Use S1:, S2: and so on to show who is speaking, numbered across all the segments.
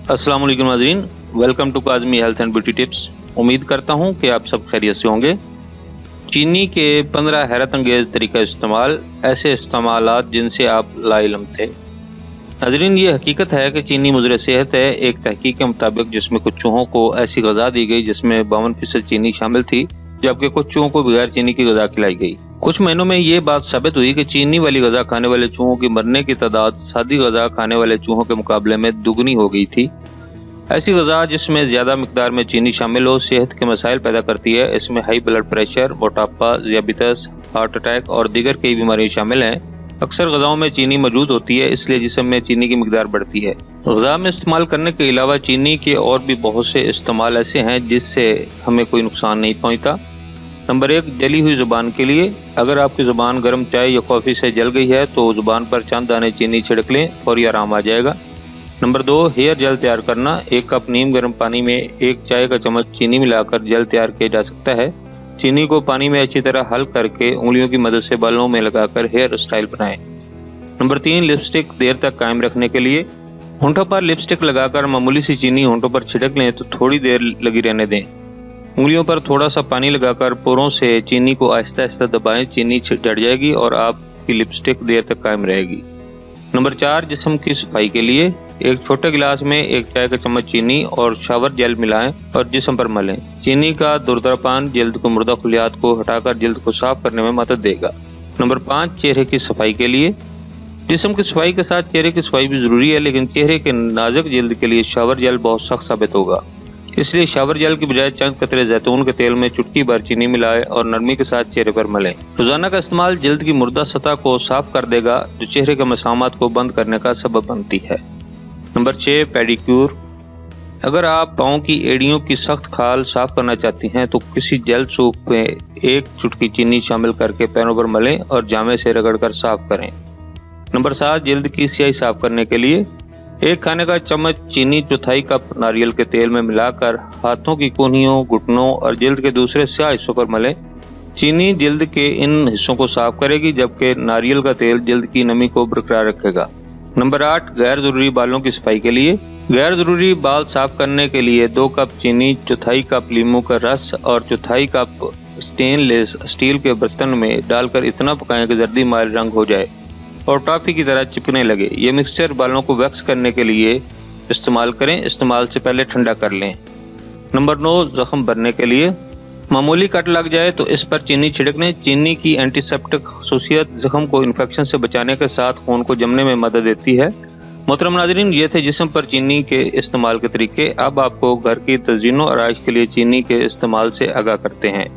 S1: अस्सलाम वालेकुम नाज़रीन, welcome to Kazmi health and beauty tips. उम्मीद करता हूँ कि आप सब खैरियत से होंगे। चीनी के 15 हैरत अंगेज़ तरीका इस्तेमाल, ऐसे इस्तेमालात जिनसे आप लाइलम थे। नाज़रीन, ये हकीकत है कि चीनी मुज़र सेहत है। एक तहकीक के मुताबिक जिसमें कुछ चूहों को ऐसी गज़ा दी गई जिसमें 52% चीनी शामिल थी, जबकि कुछ चूहों को बगैर चीनी की गज़ा खिलाई गई। कुछ महीनों में ये बात साबित हुई कि चीनी वाली गज़ा खाने वाले चूहों की मरने की तादाद सादी गज़ा खाने वाले चूहों के मुकाबले में दुगनी हो गई थी। ऐसी गज़ा जिसमें ज़्यादा मिकदार में चीनी शामिल हो सेहत के मसाइल पैदा करती है। इसमें हाई ब्लड प्रेशर, मोटापा, ज़ियाबितस, हार्ट अटैक और दीगर कई बीमारियाँ शामिल हैं। अक्सर गज़ाओं में चीनी मौजूद होती है, इसलिए जिस्म में चीनी की मिकदार बढ़ती है। गज़ा में इस्तेमाल करने के अलावा चीनी के और भी बहुत से इस्तेमाल ऐसे हैं जिससे हमें कोई नुकसान नहीं पहुँचता। नंबर 1, जली हुई ज़ुबान के लिए। अगर आपकी ज़ुबान गर्म चाय या कॉफ़ी से जल गई है तो ज़ुबान पर चंद दाने चीनी छिड़क लें, फौरी आराम आ जाएगा। नंबर 2, हेयर जेल तैयार करना। 1 कप नीम गर्म पानी में 1 चाय का चम्मच चीनी मिलाकर जेल तैयार किया जा सकता है। चीनी को पानी में अच्छी तरह हल करके उंगलियों की मदद से बालों में लगाकर हेयर स्टाइल बनाएं। नंबर 3, लिपस्टिक देर तक कायम रखने के लिए। होंठों पर लिपस्टिक लगाकर मामूली सी चीनी होंठों पर छिड़क लें तो थोड़ी देर लगी रहने दें। उंगलियों पर थोड़ा सा पानी लगाकर पोरों से चीनी को आहिस्ता आहिस्ता दबाएं। चीनी चढ़ जाएगी और आपकी लिपस्टिक देर तक कायम रहेगी। नंबर 4, जिस्म की सफाई के लिए। 1 छोटे गिलास में 1 चाय का चम्मच चीनी और शावर जेल मिलाएं और जिस्म पर मलें। चीनी का दुर्दरापन जल्द को मुर्दा खुलियात को हटाकर जल्द को साफ करने में मदद देगा। नंबर 5, चेहरे की सफाई के लिए। जिस्म की सफाई के साथ चेहरे की सफाई भी जरूरी है, लेकिन चेहरे के नाजुक जल्द के लिए शावर जेल बहुत सख्त साबित होगा। इसलिए शावर जेल की बजाय चंद कतरे जैतून के तेल में चुटकी भर चीनी मिलाएं और नरमी के साथ चेहरे पर मलें। रोजाना का इस्तेमाल जल्द की मुर्दा सतह को साफ कर देगा, जो चेहरे के मसामात को बंद करने का सबब बनती है। Number 6, pedicure. अगर आप पाँव की एड़ियों की सख्त खाल साफ करना चाहती हैं तो किसी जेल सूप में 1 चुटकी चीनी शामिल करके पैरों पर मलें और जामे से रगड़कर साफ करें। नंबर 7, जल्द की स्याही साफ करने के लिए। 1 खाने का चम्मच चीनी 1/4 कप नारियल के तेल में मिलाकर हाथों की कोहनियों, घुटनों और जल्द के दूसरे स्याह हिस्सों पर मलें। चीनी जल्द के इन हिस्सों को साफ करेगी, जबकि नारियल का तेल जल्द की नमी को बरकरार रखेगा। नंबर 8, गैर जरूरी बालों की सफाई के लिए। गैर जरूरी बाल साफ करने के लिए 2 कप चीनी, 1/4 कप लीमू का रस और 1/4 कप स्टेनलेस स्टील के बर्तन में डालकर इतना पकाएं कि जर्दी माइल रंग हो जाए और टॉफी की तरह चिपकने लगे। ये मिक्सचर बालों को वैक्स करने के लिए इस्तेमाल करें। इस्तेमाल से पहले ठंडा कर लें। नंबर 9, जख्म भरने के लिए। मामूली कट लग जाए तो इस पर चीनी छिड़क लें। चीनी की एंटीसेप्टिक खसूसियत जख्म को इन्फेक्शन से बचाने के साथ खून को जमने में मदद देती है। मोहतरम नाज़रीन, ये थे जिस्म पर चीनी के इस्तेमाल के तरीके। अब आपको घर की तज़ीनो आराइश के लिए चीनी के इस्तेमाल से आगाह करते हैं।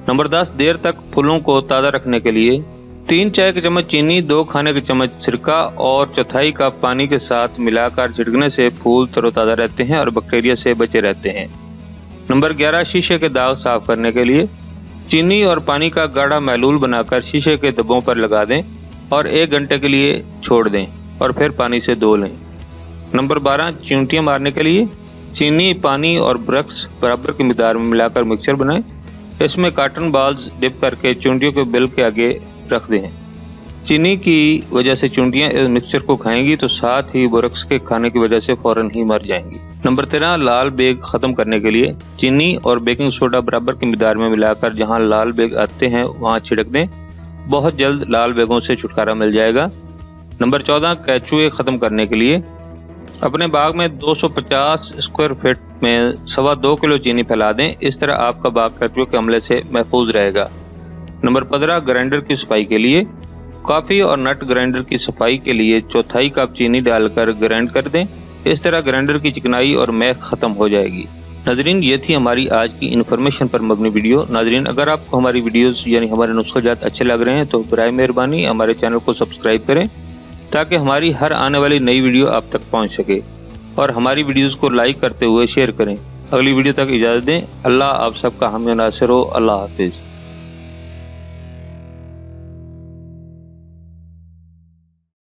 S1: नंबर 10, देर तक फूलों को ताज़ा रखने के लिए। 3 चाय के चम्मच चीनी, 2 खाने के चम्मच सिरका और 1/4 कप पानी के साथ मिलाकर छिड़कने से फूल तरोताज़ा रहते हैं और बैक्टीरिया से बचे रहते हैं। नंबर 11, शीशे के दाग साफ करने के लिए। चीनी और पानी का गाढ़ा महलूल बनाकर शीशे के धब्बों पर लगा दें और 1 घंटे के लिए छोड़ दें और फिर पानी से धो लें। नंबर 12, चींटियाँ मारने के लिए। चीनी, पानी और ब्रक्स बराबर की मिकदार में मिलाकर मिक्सचर बनाएं। इसमें कॉटन बॉल्स डिप करके चींटियों के बिल के आगे रख दें। चीनी की वजह से चींटियां इस मिक्सचर को खाएंगी तो साथ ही बोरक्स के खाने की वजह से फौरन ही मर जाएंगी। नंबर 13, लाल बेग खत्म करने के लिए। चीनी और बेकिंग सोडा बराबर की मिकदार में मिलाकर जहां लाल बेग आते हैं वहां छिड़क दें। बहुत जल्द लाल बेगों से छुटकारा मिल जाएगा। नंबर 14, केचुए खत्म करने के लिए। अपने बाग में 250 स्क्वायर फीट में 2.25 किलो चीनी फैला दें। इस तरह आपका बाग केचुए के हमले से महफूज रहेगा। नंबर 15, ग्राइंडर की सफाई के लिए। कॉफ़ी और नट ग्राइंडर की सफाई के लिए 1/4 कप चीनी डालकर ग्राइंड कर दें। इस तरह ग्राइंडर की चिकनाई और महक खत्म हो जाएगी। नाजरीन, ये थी हमारी आज की इन्फॉर्मेशन पर मबनी वीडियो। नाजरीन, अगर आपको हमारी वीडियोस यानी हमारे नुस्ख़ाजात अच्छे लग रहे हैं तो बराए मेहरबानी हमारे चैनल को सब्सक्राइब करें ताकि हमारी हर आने वाली नई वीडियो आप तक पहुँच सके, और हमारी वीडियोज़ को लाइक करते हुए शेयर करें। अगली वीडियो तक इजाज़त दें। अल्लाह आप सबका हामी नासिर हो। अल्लाह हाफिज़।